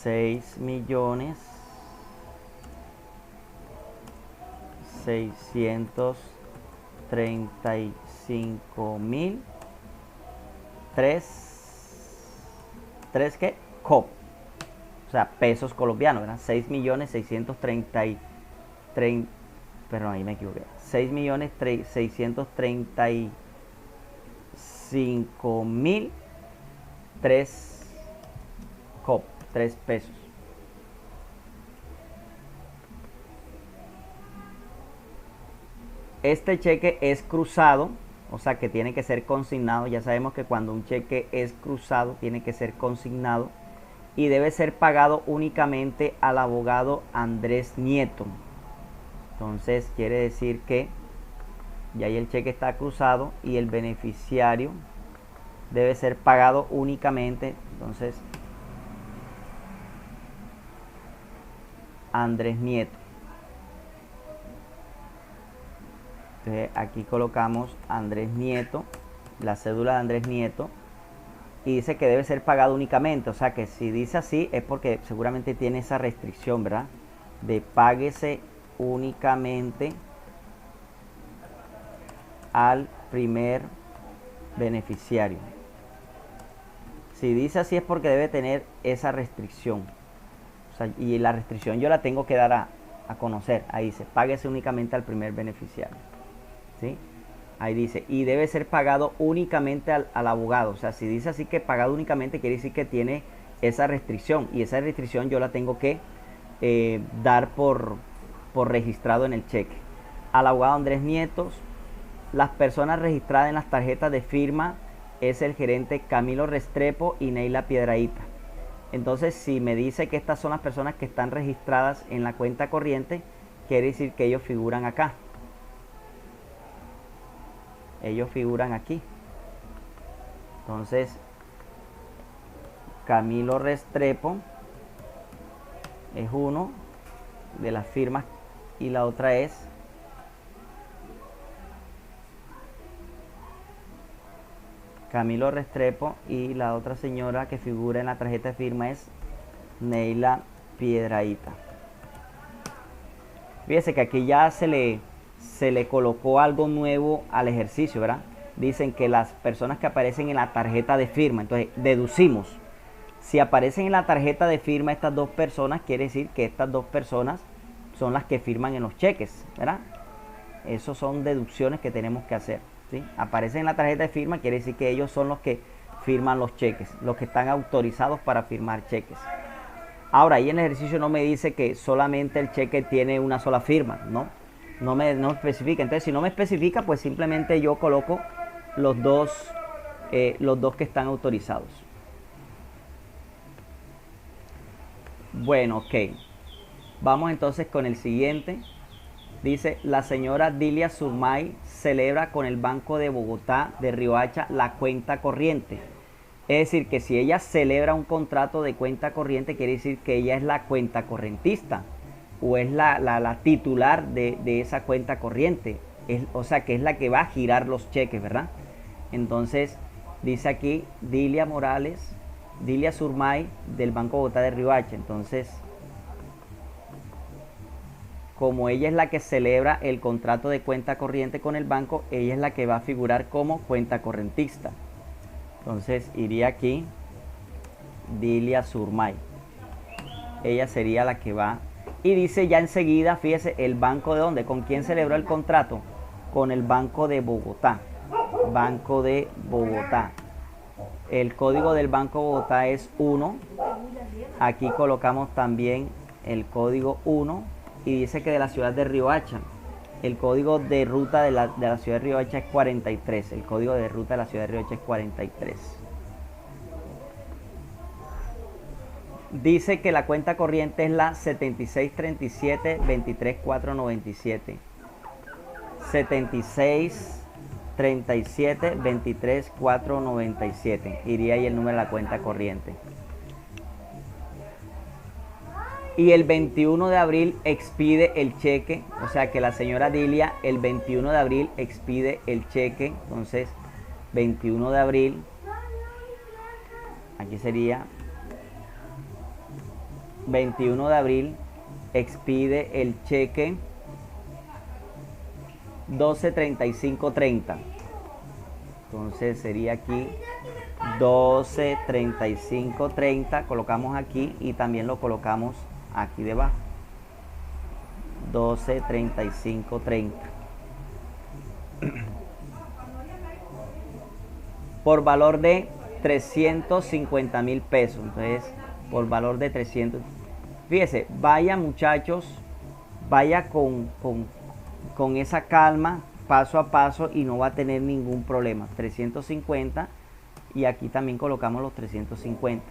$6.635.003 ¿qué? COP, o sea, pesos colombianos, ¿verdad? 6.630.000, perdón, ahí me equivoqué, 6.635.003 COP, 3 pesos. Este cheque es cruzado, o sea que tiene que ser consignado. Ya sabemos que cuando un cheque es cruzado tiene que ser consignado y debe ser pagado únicamente al abogado Andrés Nieto. Entonces quiere decir que ya ahí el cheque está cruzado y el beneficiario debe ser pagado únicamente. Entonces Andrés Nieto. Entonces aquí colocamos Andrés Nieto, la cédula de Andrés Nieto, y dice que debe ser pagado únicamente. O sea que si dice así es porque seguramente tiene esa restricción, ¿verdad? De páguese únicamente al primer beneficiario. Si dice así es porque debe tener esa restricción. O sea, y la restricción yo la tengo que dar a conocer. Ahí dice, páguese únicamente al primer beneficiario. ¿Sí? Ahí dice, y debe ser pagado únicamente al abogado. O sea, si dice así que pagado únicamente, quiere decir que tiene esa restricción. Y esa restricción yo la tengo que dar por registrado en el cheque. Al abogado Andrés Nietos. Las personas registradas en las tarjetas de firma es el gerente Camilo Restrepo y Neila Piedrahita. Entonces, si me dice que estas son las personas que están registradas en la cuenta corriente, quiere decir que ellos figuran acá. Ellos figuran aquí. Entonces, Camilo Restrepo es uno de las firmas y la otra es Camilo Restrepo y la otra señora que figura en la tarjeta de firma es Neila Piedrahita. Fíjese que aquí ya se le colocó algo nuevo al ejercicio, ¿verdad? Dicen que las personas que aparecen en la tarjeta de firma, entonces deducimos, si aparecen en la tarjeta de firma estas dos personas, quiere decir que estas dos personas son las que firman en los cheques, ¿verdad? Esas son deducciones que tenemos que hacer, ¿sí? Aparecen en la tarjeta de firma, quiere decir que ellos son los que firman los cheques, los que están autorizados para firmar cheques. Ahora, ahí en el ejercicio no me dice que solamente el cheque tiene una sola firma, no me especifica. Entonces, si no me especifica, pues simplemente yo coloco los dos que están autorizados. Bueno, ok. Vamos entonces con el siguiente. Dice, la señora Dilia Surmay celebra con el Banco de Bogotá de Riohacha la cuenta corriente. Es decir, que si ella celebra un contrato de cuenta corriente, quiere decir que ella es la cuenta correntista o es la titular de esa cuenta corriente. O sea, que es la que va a girar los cheques, ¿verdad? Entonces, dice aquí Dilia Morales, Dilia Surmay del Banco Bogotá de Riohacha. Entonces, como ella es la que celebra el contrato de cuenta corriente con el banco, ella es la que va a figurar como cuenta correntista. Entonces, iría aquí Dilia Surmay. Ella sería la que va. Y dice ya enseguida, fíjese, el banco de dónde, con quién celebró el contrato, con el Banco de Bogotá. Banco de Bogotá. El código del Banco de Bogotá es 1. Aquí colocamos también el código 1 y dice que de la ciudad de Riohacha. El código de ruta de la ciudad de Riohacha es 43. El código de ruta de la ciudad de Riohacha es 43. Dice que la cuenta corriente es la 7637-23497. 7637-23497. Iría ahí el número de la cuenta corriente. Y el 21 de abril expide el cheque. O sea que la señora Dilia el 21 de abril expide el cheque. Entonces, 21 de abril. Aquí sería 21 de abril expide el cheque 123530. Entonces sería aquí 123530. Colocamos aquí y también lo colocamos aquí debajo. 123530. Por valor de 350.000 pesos. Entonces por valor de 300. Fíjese, vaya muchachos, vaya con esa calma, paso a paso, y no va a tener ningún problema. 350, y aquí también colocamos los 350,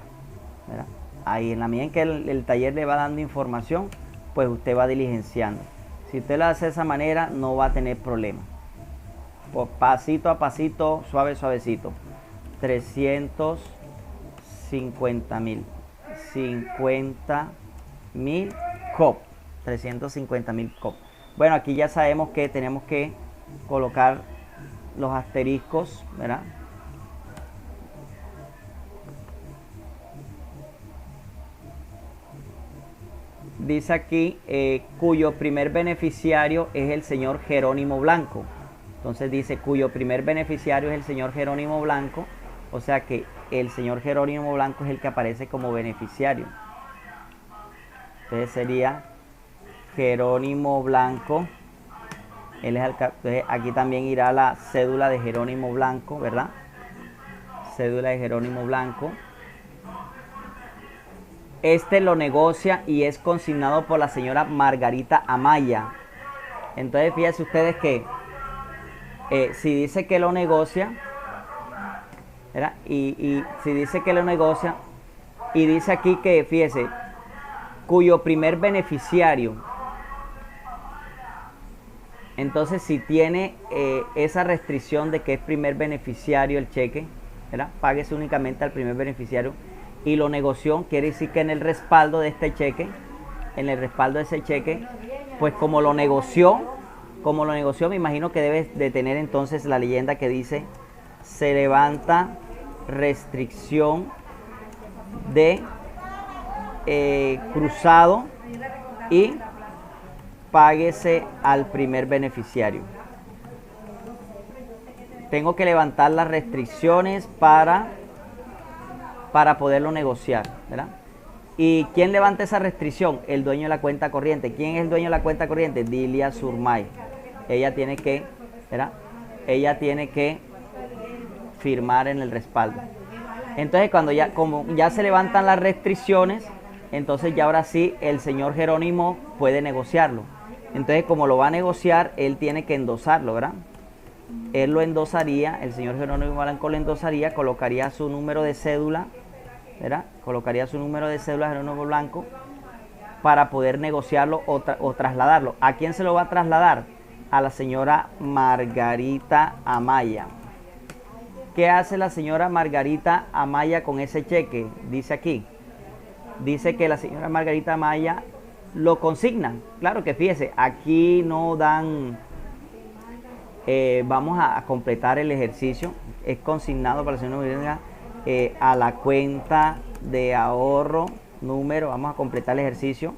¿verdad? Ahí, en la medida en que el taller le va dando información, pues usted va diligenciando. Si usted lo hace de esa manera, no va a tener problema. Pues pasito a pasito, suave, suavecito. 350.000. 50.000 COP. 350.000 COP. Bueno, aquí ya sabemos que tenemos que colocar los asteriscos, ¿verdad? Dice aquí, cuyo primer beneficiario es el señor Jerónimo Blanco. Entonces dice, cuyo primer beneficiario es el señor Jerónimo Blanco. O sea que el señor Jerónimo Blanco es el que aparece como beneficiario. Entonces sería Jerónimo Blanco. Entonces aquí también irá la cédula de Jerónimo Blanco, ¿verdad? Cédula de Jerónimo Blanco. Este lo negocia y es consignado por la señora Margarita Amaya. Entonces fíjense ustedes que si dice que lo negocia, ¿verdad? Y si dice que lo negocia, y dice aquí que, fíjese, cuyo primer beneficiario. Entonces, si tiene esa restricción de que es primer beneficiario el cheque, ¿verdad? Páguese únicamente al primer beneficiario. Y lo negoció, quiere decir que en el respaldo de este cheque, en el respaldo de ese cheque, pues como lo negoció, me imagino que debe de tener entonces la leyenda que dice: se levanta restricción de cruzado y páguese al primer beneficiario. Tengo que levantar las restricciones para poderlo negociar, ¿verdad? ¿Y quién levanta esa restricción? El dueño de la cuenta corriente. ¿Quién es el dueño de la cuenta corriente? Dilia Surmay. Ella tiene que, ¿verdad? Ella tiene que firmar en el respaldo. Entonces, como ya se levantan las restricciones, entonces ya ahora sí el señor Jerónimo puede negociarlo. Entonces, como lo va a negociar, él tiene que endosarlo, ¿verdad? Él lo endosaría, el señor Jerónimo Blanco lo endosaría, colocaría su número de cédula, ¿verdad? Colocaría su número de cédula Jerónimo Blanco para poder negociarlo o trasladarlo. ¿A quién se lo va a trasladar? A la señora Margarita Amaya. ¿Qué hace la señora Margarita Amaya con ese cheque? Dice aquí. Dice que la señora Margarita Amaya lo consigna. Claro que fíjese, aquí no dan... vamos a completar el ejercicio. Es consignado para la señora Margarita a la cuenta de ahorro número. Vamos a completar el ejercicio.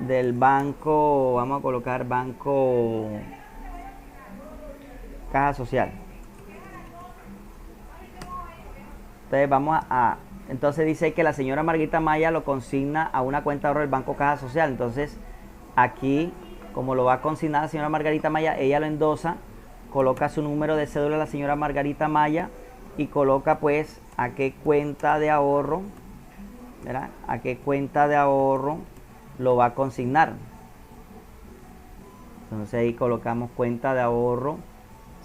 Del banco, vamos a colocar banco Caja Social. Entonces entonces dice que la señora Margarita Maya lo consigna a una cuenta de ahorro del banco Caja Social. Entonces aquí, como lo va a consignar la señora Margarita Maya, ella lo endosa, coloca su número de cédula a la señora Margarita Maya y coloca pues a qué cuenta de ahorro, ¿verdad? A qué cuenta de ahorro lo va a consignar. Entonces ahí colocamos cuenta de ahorro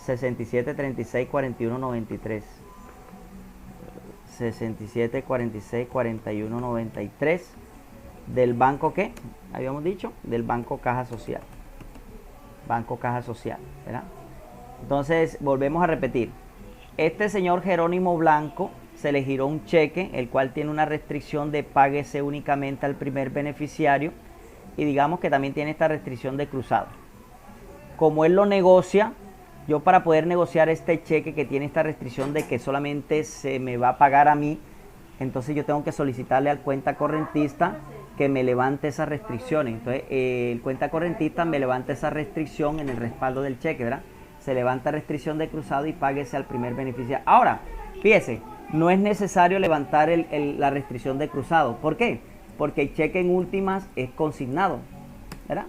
67364193. 67464193 del banco, ¿qué? Habíamos dicho, del banco Caja Social. Banco Caja Social, ¿verdad? Entonces volvemos a repetir. Este señor Jerónimo Blanco se le giró un cheque, el cual tiene una restricción de páguese únicamente al primer beneficiario, y digamos que también tiene esta restricción de cruzado. Como él lo negocia, yo para poder negociar este cheque que tiene esta restricción de que solamente se me va a pagar a mí, entonces yo tengo que solicitarle al cuenta correntista que me levante esas restricciones. Entonces el cuenta correntista me levanta esa restricción en el respaldo del cheque, ¿verdad? Se levanta restricción de cruzado y páguese al primer beneficiario. Ahora, fíjese, no es necesario levantar la restricción de cruzado. ¿Por qué? Porque el cheque en últimas es consignado, ¿verdad?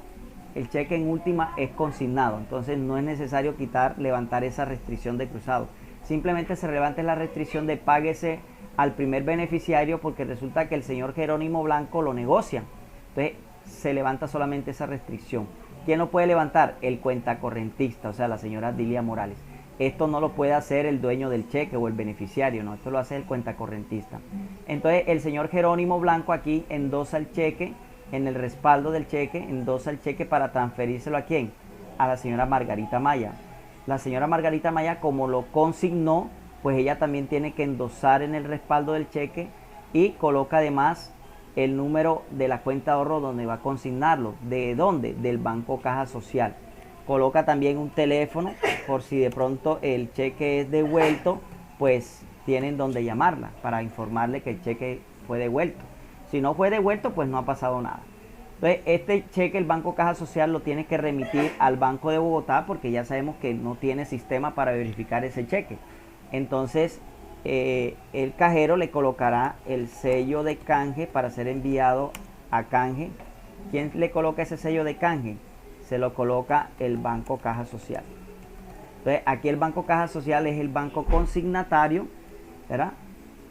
El cheque en última es consignado, entonces no es necesario levantar esa restricción de cruzado. simplemente se levanta la restricción de páguese al primer beneficiario, porque resulta que el señor Jerónimo Blanco lo negocia. Entonces se levanta solamente esa restricción. ¿Quién lo puede levantar? El cuentacorrentista, o sea, la señora Dilia Morales. Esto no lo puede hacer el dueño del cheque o el beneficiario, no, esto lo hace el cuentacorrentista. Entonces el señor Jerónimo Blanco aquí endosa el cheque, en el respaldo del cheque, endosa el cheque para transferírselo ¿a quién? A la señora Margarita Maya. La señora Margarita Maya, como lo consignó, pues ella también tiene que endosar en el respaldo del cheque y coloca además el número de la cuenta de ahorro donde va a consignarlo. ¿De dónde? Del Banco Caja Social. Coloca también un teléfono por si de pronto el cheque es devuelto, pues tienen donde llamarla para informarle que el cheque fue devuelto. Si no fue devuelto, pues no ha pasado nada. Entonces, este cheque el Banco Caja Social lo tiene que remitir al Banco de Bogotá, porque ya sabemos que no tiene sistema para verificar ese cheque. Entonces, el cajero le colocará el sello de canje para ser enviado a canje. ¿Quién le coloca ese sello de canje? Se lo coloca el Banco Caja Social. Entonces, aquí el Banco Caja Social es el banco consignatario, ¿verdad?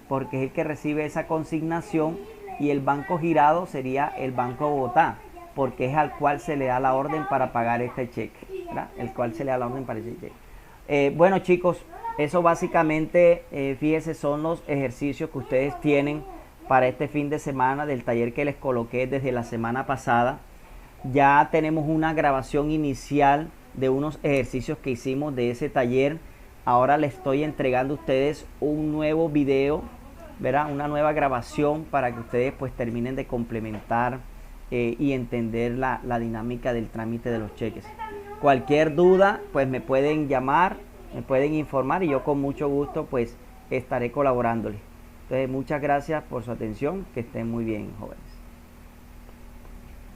Porque es el que recibe esa consignación, y el banco girado sería el Banco de Bogotá, porque es al cual se le da la orden para pagar este cheque, ¿verdad? El cual se le da la orden para ese cheque. Bueno, chicos, eso básicamente, fíjense, son los ejercicios que ustedes tienen para este fin de semana del taller que les coloqué desde la semana pasada. Ya tenemos una grabación inicial de unos ejercicios que hicimos de ese taller. Ahora les estoy entregando a ustedes un nuevo video, ¿verdad? Una nueva grabación para que ustedes pues terminen de complementar y entender la dinámica del trámite de los cheques. Cualquier duda pues me pueden llamar, me pueden informar, y yo con mucho gusto pues estaré colaborándoles. Entonces, muchas gracias por su atención, que estén muy bien, jóvenes.